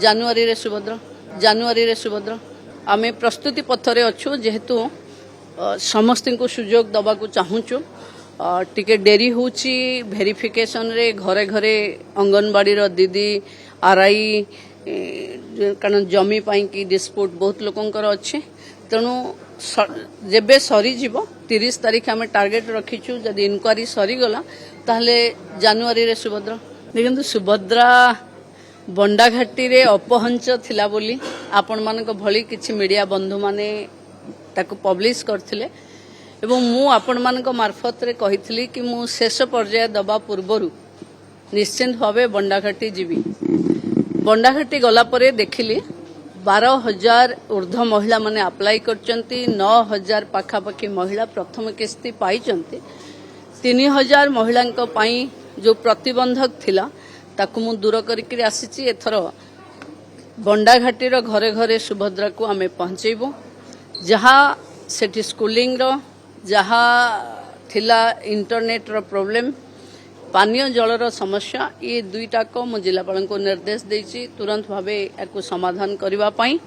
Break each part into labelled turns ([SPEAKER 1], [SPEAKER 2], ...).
[SPEAKER 1] ଜାନୁଆରୀ ସୁଭଦ୍ରା आमे प्रस्तुति पथरे अच्छु जेहेतु समस्त को सुजोग दबाकू चाहूचु टिके डेरी होची वेरिफिकेशन रे घरे घरे अंगनवाड़ी रो दीदी आरआई कारण जमी पाई की डिस्प्यूट बहुत लोकंकर अच्छे तेणु जेबे सरी जीवो 30 तारीख आमे टार्गेट रखीचु जदि इनक्वारी सरी गला ताहले जानुआरी रे सुभद्रा देखंतु सुभद्रा बंडाघाटी रे अपहंच थिला बोली आपण मानक भली किछि मीडिया बंधु माने ताको पब्लिश करथिले एवं मु आपण मानक मार्फत रे कहिथिली कि मु शेष पर्याय दबा पूर्वरु निश्चित भावे बंडाघाटी जीवी बंडाघाटी गला परे देखिली 12,000 ऊर्ध्व महिला माने अप्लाई करचंती 9,000 पाखापाखी महिला प्रथम किस्ती पाइचंती 3,000 महिलांक पाई जो प्रतिबंधक थिला ताकू मु दूर करिक आसी एथर बंडाघाटी घरे घरे सुभद्रा को आमे पहुंचेबू जहाँ सेठी स्कूलिंग रो जहाँ थिला इंटरनेट रो प्रॉब्लम पानीय जलर समस्या ये दुईटा को मु जिलापाल को निर्देश देछि तुरंत भावे याकू समाधान करबा पाई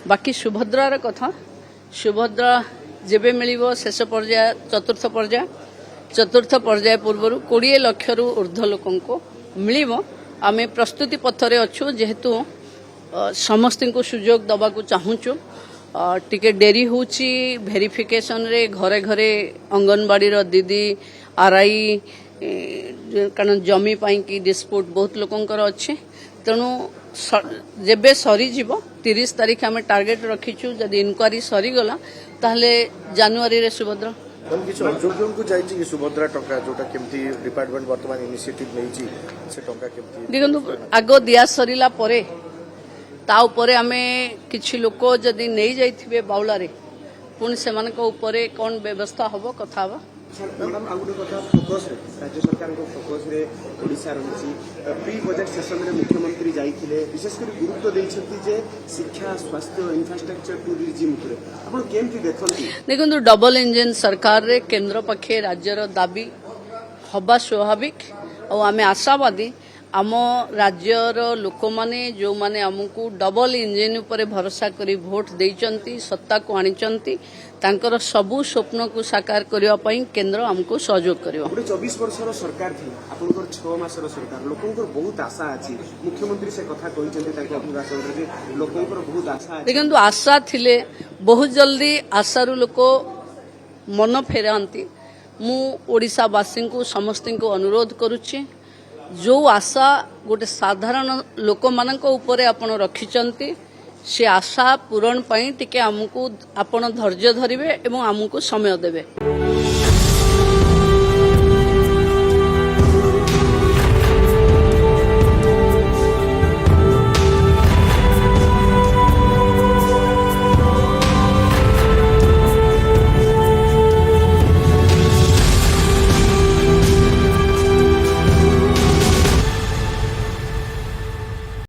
[SPEAKER 1] बाकी सुभद्रार कथा सुभद्रा जेबे मिलिबो शेष पर्याय चतुर्थ पर्याय पूर्व 20 लाख रु ऊर्ध्व लोकन को मिलिबो आमे प्रस्तुति पथरे अच्छु जेहेतु समस्त को सुजोग दबाकू चाहूचु टिके डेरी होची वेरिफिकेशन रे घरे घरे अंगनवाड़ी रो दीदी आरआई कारण जमी पाई की डिस्प्यूट बहुत लोकंकर अच्छे तेणु जेबे सरी जीवो 30 तारीख आमे टार्गेट रखीचु जदि इनक्वारी सरी गला ताहले जानुआरी रे सुभद्रा देखो आग दिया सरीला परे ता उपरे आमे किछि लोक जदि नहीं जाइथिबे बाउला रे पुणी सेमान को उपरे कौन व्यवस्था हबो कथा हबो
[SPEAKER 2] मैडम आगुटे कथा फोकस रे राज्य सरकार को फोकस रे ओडिसा रहिछि प्री बजट सेशन में मुख्यमंत्री जाइथिले विशेष कर गुरुत्व दैछथि जे शिक्षा स्वास्थ्य इंफ्रास्ट्रक्चर टूरिज्म उपरे आपण केमति देखंती
[SPEAKER 1] देखंतु डबल इंजन सरकार रे केंद्र पक्षे राज्य रो दाबी हबा स्वाभाविक और आमे आशावादी आम राज्यर लोक माने जो माने हमकू डबल इंजन उपरे भरोसा करी भोट देइचंती सत्ता को आनिचंती तांकर सबु स्वप्न को साकार करिवा पई केंद्र हमको सहयोग करिवा
[SPEAKER 2] 24 वर्षर सरकार थी आपनकर 6 मासर सरकार लोकंकर बहुत आशा अछि मुख्यमंत्री से कथा कहिचंती ताको अभिभाषण रे लोकंकर बहुत आशा अछि
[SPEAKER 1] देखंतु आशा थिले बहुत जल्दी आशारु लोक मन फेरांती मु ओडिसा वासी को समस्त को अनुरोध करूची जो आशा गोटे साधारण लोक मानक उपरे आपण रखिचंती से आशा पूरण पाई टिके हमकू आपण धैर्य धरिबे एवं हमकू समय देबे।